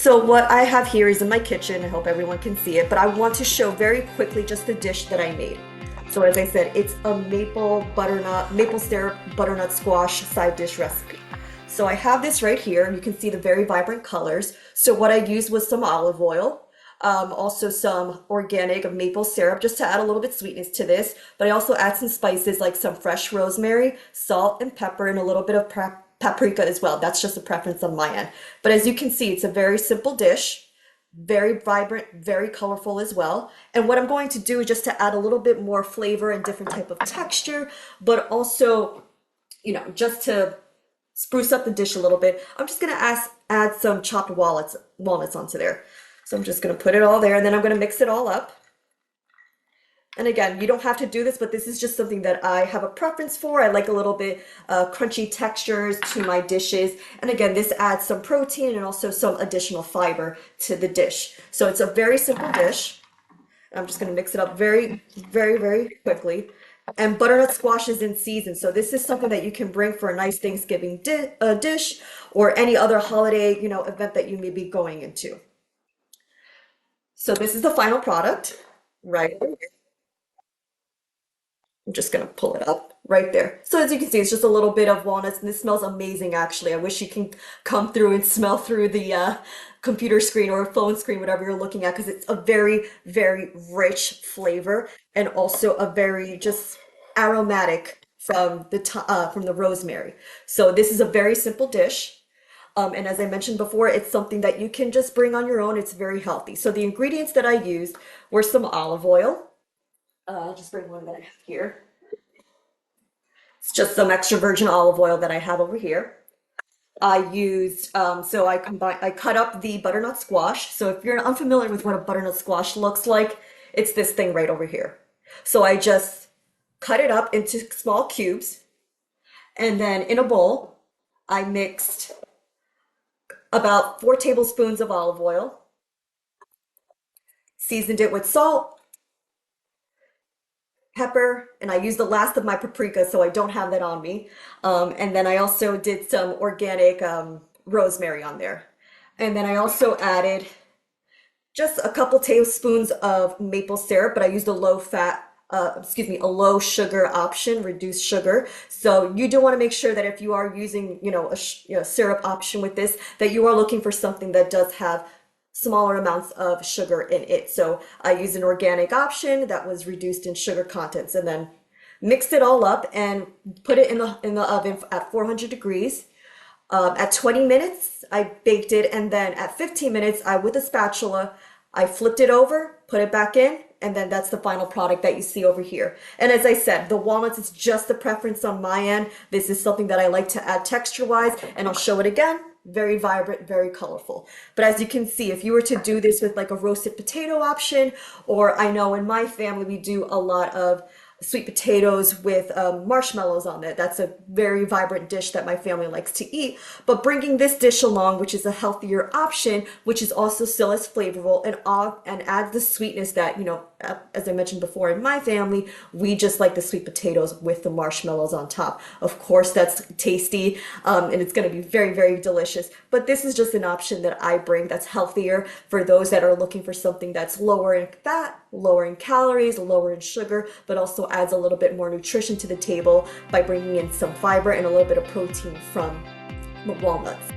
So what I have here is in my kitchen. I hope everyone can see it, but I want to show very quickly just the dish that I made. So as I said, it's a maple syrup butternut squash side dish recipe. So I have this right here, and you can see the very vibrant colors. So what I used was some olive oil, also some organic maple syrup, just to add a little bit sweetness to this. But I also add some spices like some fresh rosemary, salt and pepper, and a little bit of paprika as well. That's just a preference on my end. But as you can see, it's a very simple dish, very vibrant, very colorful as well. And what I'm going to do is just to add a little bit more flavor and different type of texture, but also, just to spruce up the dish a little bit, I'm just gonna add some chopped walnuts onto there. So I'm just gonna put it all there, and then I'm gonna mix it all up. And again, you don't have to do this, but this is just something that I have a preference for. I like a little bit crunchy textures to my dishes. And again, this adds some protein and also some additional fiber to the dish. So it's a very simple dish. I'm just gonna mix it up very, very, very quickly. And butternut squash is in season, so this is something that you can bring for a nice Thanksgiving dish or any other holiday, event that you may be going into. So this is the final product, right? I'm just gonna pull it up right there. So as you can see, it's just a little bit of walnuts, and this smells amazing, actually. I wish you can come through and smell through the computer screen or phone screen, whatever you're looking at, because it's a very, very rich flavor and also a very just aromatic from the rosemary. So this is a very simple dish. And as I mentioned before, it's something that you can just bring on your own. It's very healthy. So the ingredients that I used were some olive oil. I'll just bring one that I have here. It's just some extra virgin olive oil that I have over here. I used, I cut up the butternut squash. So if you're unfamiliar with what a butternut squash looks like, it's this thing right over here. So I just cut it up into small cubes. And then in a bowl, I mixed about 4 tablespoons of olive oil, seasoned it with salt, pepper, and I used the last of my paprika, so I don't have that on me. And then I also did some organic rosemary on there. And then I also added just a couple tablespoons of maple syrup, but I used a a low sugar option, reduced sugar. So you do want to make sure that if you are using, a syrup option with this, that you are looking for something that does have smaller amounts of sugar in it. So I used an organic option that was reduced in sugar contents, and then mixed it all up and put it in the oven at 400 degrees. At 20 minutes, I baked it, and then at 15 minutes, with a spatula, I flipped it over, put it back in, and then that's the final product that you see over here. And as I said, the walnuts is just a preference on my end. This is something that I like to add texture-wise, and I'll show it again. Very vibrant, very colorful. But as you can see, if you were to do this with like a roasted potato option, or I know in my family we do a lot of sweet potatoes with marshmallows on it. That's a very vibrant dish that my family likes to eat. But bringing this dish along, which is a healthier option, which is also still as flavorful and adds the sweetness that, as I mentioned before, in my family, we just like the sweet potatoes with the marshmallows on top. Of course, that's tasty, and it's going to be very, very delicious. But this is just an option that I bring that's healthier for those that are looking for something that's lower in fat, lower in calories, lower in sugar, but also adds a little bit more nutrition to the table by bringing in some fiber and a little bit of protein from the walnuts.